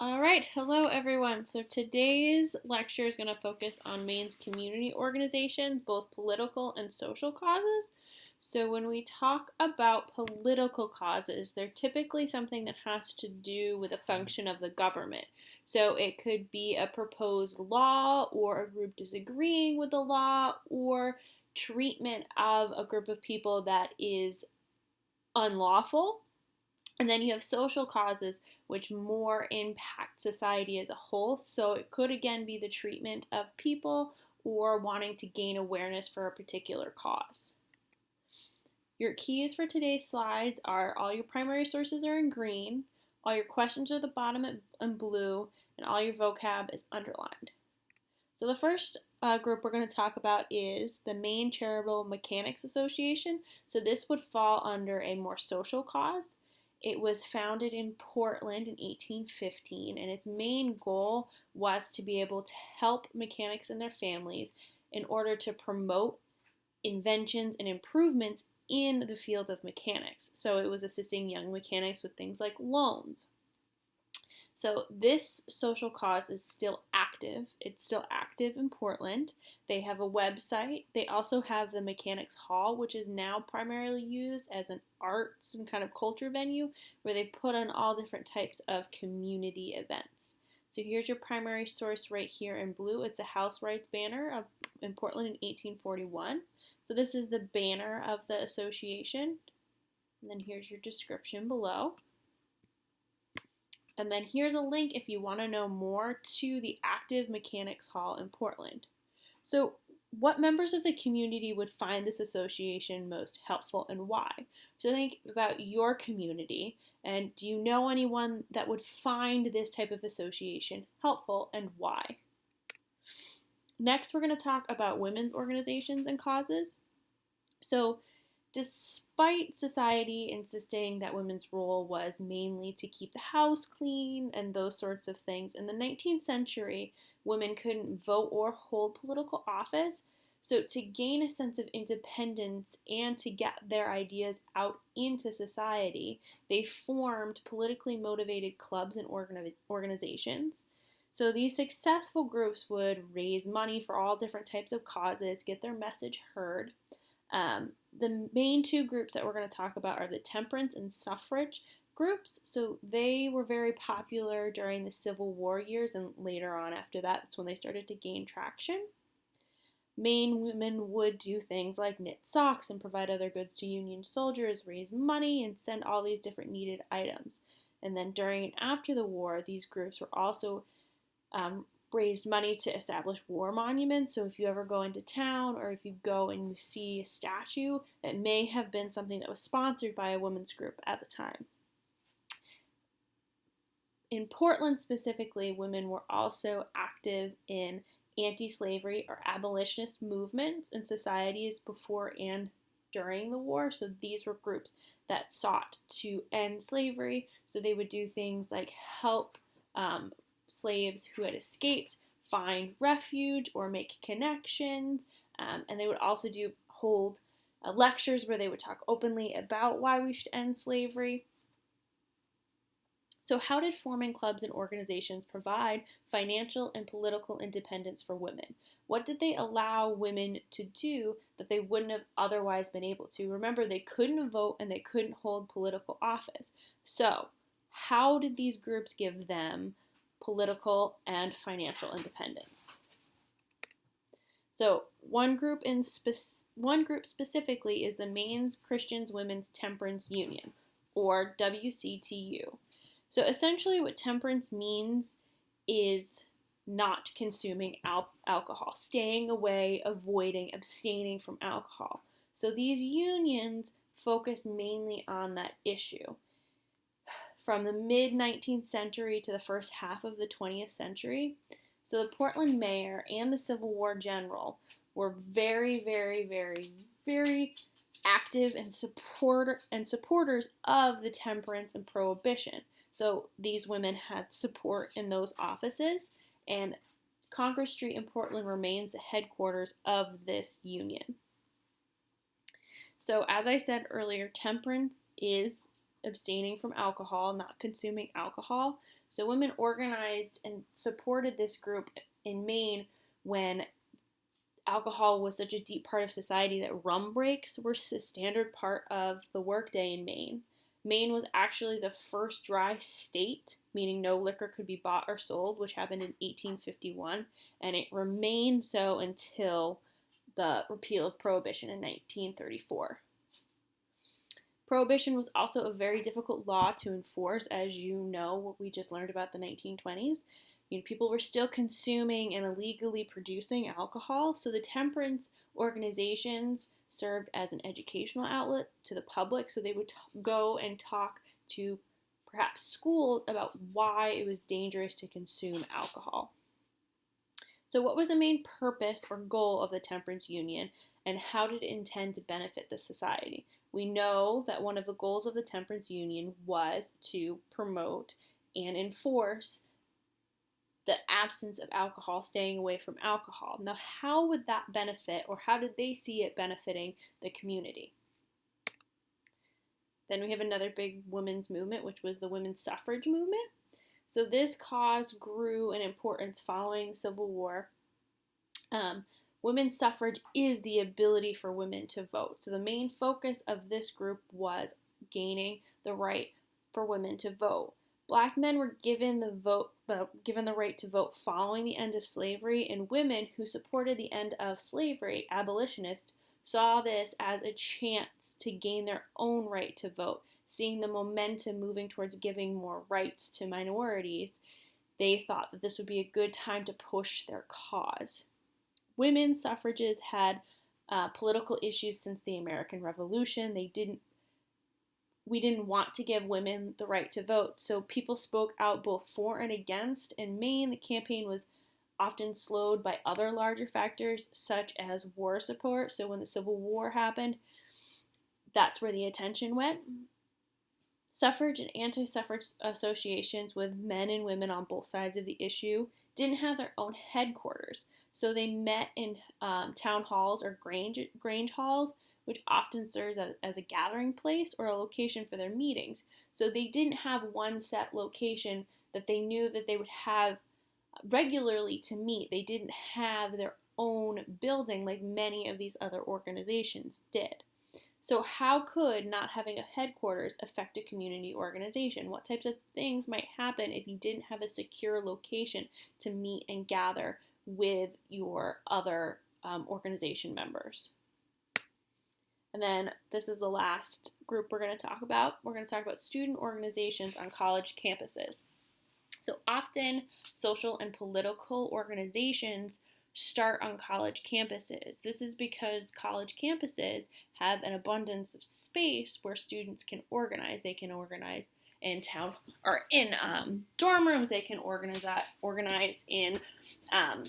All right, hello everyone. So today's lecture is going to focus on Maine's community organizations, both political and social causes. So when we talk about political causes, they're typically something that has to do with a function of the government. So it could be a proposed law or a group disagreeing with the law or treatment of a group of people that is unlawful. And then you have social causes, which more impact society as a whole. So it could again be the treatment of people or wanting to gain awareness for a particular cause. Your keys for today's slides are all your primary sources are in green, all your questions are at the bottom in blue, and all your vocab is underlined. So the first group we're going to talk about is the Maine Charitable Mechanics Association. So this would fall under a more social cause. It was founded in Portland in 1815, and its main goal was to be able to help mechanics and their families in order to promote inventions and improvements in the field of mechanics. So it was assisting young mechanics with things like loans. So this social cause is still active. It's still active in Portland. They have a website. They also have the Mechanics Hall, which is now primarily used as an arts and kind of culture venue where they put on all different types of community events. So here's your primary source right here in blue. It's a House Rights banner in Portland in 1841. So this is the banner of the association. And then here's your description below. And then here's a link if you want to know more to the active Mechanics Hall in Portland. So, what members of the community would find this association most helpful and why? So, think about your community and do you know anyone that would find this type of association helpful and why? Next, we're going to talk about women's organizations and causes. So, despite society insisting that women's role was mainly to keep the house clean and those sorts of things, in the 19th century, women couldn't vote or hold political office. So, to gain a sense of independence and to get their ideas out into society, they formed politically motivated clubs and organizations. So, these successful groups would raise money for all different types of causes, get their message heard. The main two groups that we're going to talk about are the temperance and suffrage groups. So they were very popular during the Civil War years, and later on after that, that's when they started to gain traction. Maine women would do things like knit socks and provide other goods to Union soldiers, raise money, and send all these different needed items. And then during and after the war, these groups were also raised money to establish war monuments. So if you ever go into town or if you go and you see a statue, it may have been something that was sponsored by a women's group at the time. In Portland specifically, women were also active in anti-slavery or abolitionist movements in societies before and during the war. So these were groups that sought to end slavery. So they would do things like help slaves who had escaped find refuge or make connections. And they would also hold lectures where they would talk openly about why we should end slavery. So, how did forming clubs and organizations provide financial and political independence for women? What did they allow women to do that they wouldn't have otherwise been able to? Remember, they couldn't vote and they couldn't hold political office. So, how did these groups give them political and financial independence? So, one group specifically is the Maine Christian Women's Temperance Union, or WCTU. So essentially, what temperance means is not consuming alcohol, staying away, avoiding, abstaining from alcohol. So these unions focus mainly on that issue. From the mid 19th century to the first half of the 20th century, so the Portland mayor and the Civil War general were very, very, very, very active and supporters of the temperance and prohibition. So these women had support in those offices, and Congress Street in Portland remains the headquarters of this union. So, as I said earlier, temperance is abstaining from alcohol, not consuming alcohol. So women organized and supported this group in Maine when alcohol was such a deep part of society that rum breaks were a standard part of the workday in Maine. Maine was actually the first dry state, meaning no liquor could be bought or sold, which happened in 1851, and it remained so until the repeal of Prohibition in 1934. Prohibition was also a very difficult law to enforce, as you know, what we just learned about the 1920s. People were still consuming and illegally producing alcohol, so the temperance organizations served as an educational outlet to the public, so they would go and talk to perhaps schools about why it was dangerous to consume alcohol. So what was the main purpose or goal of the Temperance Union, and how did it intend to benefit the society? We know that one of the goals of the Temperance Union was to promote and enforce the absence of alcohol, staying away from alcohol. Now, how would that benefit, or how did they see it benefiting the community? Then we have another big women's movement, which was the women's suffrage movement. So this cause grew in importance following the Civil War. Women's suffrage is the ability for women to vote. So the main focus of this group was gaining the right for women to vote. Black men were given the right to vote following the end of slavery, and women who supported the end of slavery, abolitionists, saw this as a chance to gain their own right to vote. Seeing the momentum moving towards giving more rights to minorities, they thought that this would be a good time to push their cause. Women's suffrages had political issues since the American Revolution. We didn't want to give women the right to vote, so people spoke out both for and against. In Maine, the campaign was often slowed by other larger factors, such as war support. So when the Civil War happened, that's where the attention went. Suffrage and anti-suffrage associations with men and women on both sides of the issue didn't have their own headquarters, so they met in town halls or grange halls, which often serves as a gathering place or a location for their meetings. So they didn't have one set location that they knew that they would have regularly to meet. They didn't have their own building like many of these other organizations did. So how could not having a headquarters affect a community organization? What types of things might happen if you didn't have a secure location to meet and gather with your other organization members? And then this is the last group we're going to talk about. We're going to talk about student organizations on college campuses. So often social and political organizations start on college campuses. This is because college campuses have an abundance of space where students can organize. They can organize in town or in dorm rooms. They can organize in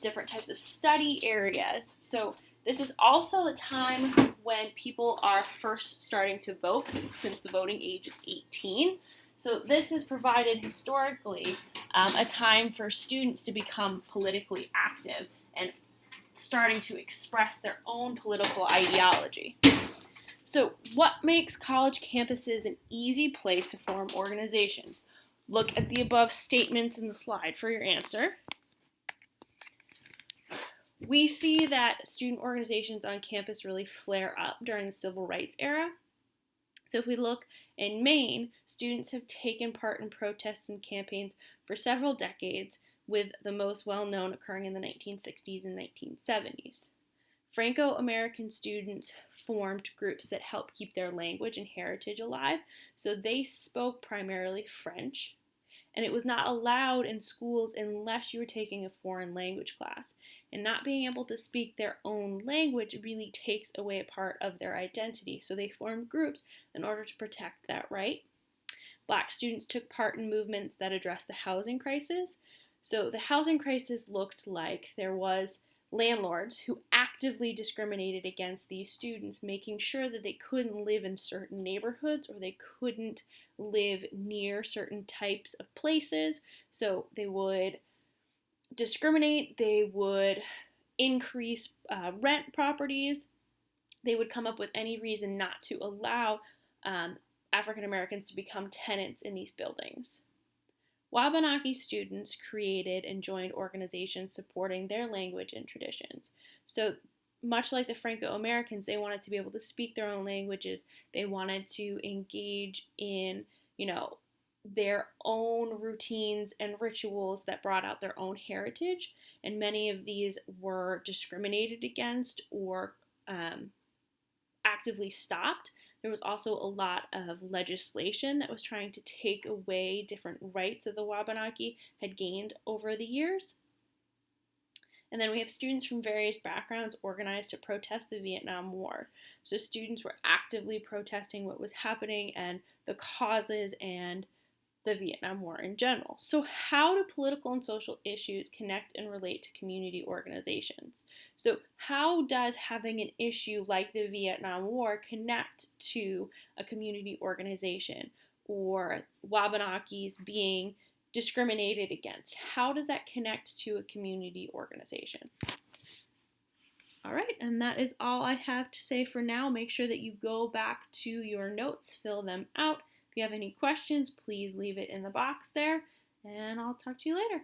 different types of study areas. So this is also the time when people are first starting to vote, since the voting age is 18. So this has provided historically a time for students to become politically active and starting to express their own political ideology. So what makes college campuses an easy place to form organizations? Look at the above statements in the slide for your answer. We see that student organizations on campus really flare up during the civil rights era. So if we look in Maine, students have taken part in protests and campaigns for several decades, with the most well-known occurring in the 1960s and 1970s. Franco-American students formed groups that helped keep their language and heritage alive, so they spoke primarily French, and it was not allowed in schools unless you were taking a foreign language class. And not being able to speak their own language really takes away a part of their identity, so they formed groups in order to protect that right. Black students took part in movements that addressed the housing crisis. So the housing crisis looked like there was landlords who actively discriminated against these students, making sure that they couldn't live in certain neighborhoods or they couldn't live near certain types of places. So they would discriminate, they would increase rent properties, they would come up with any reason not to allow African Americans to become tenants in these buildings. Wabanaki students created and joined organizations supporting their language and traditions. So, much like the Franco-Americans, they wanted to be able to speak their own languages. They wanted to engage in, you know, their own routines and rituals that brought out their own heritage. And many of these were discriminated against or actively stopped. There was also a lot of legislation that was trying to take away different rights that the Wabanaki had gained over the years. And then we have students from various backgrounds organized to protest the Vietnam War. So students were actively protesting what was happening and the causes and the Vietnam War in general. So, how do political and social issues connect and relate to community organizations? So, how does having an issue like the Vietnam War connect to a community organization or Wabanakis being discriminated against? How does that connect to a community organization? All right, and that is all I have to say for now. Make sure that you go back to your notes, fill them out. If you have any questions, please leave it in the box there, and I'll talk to you later.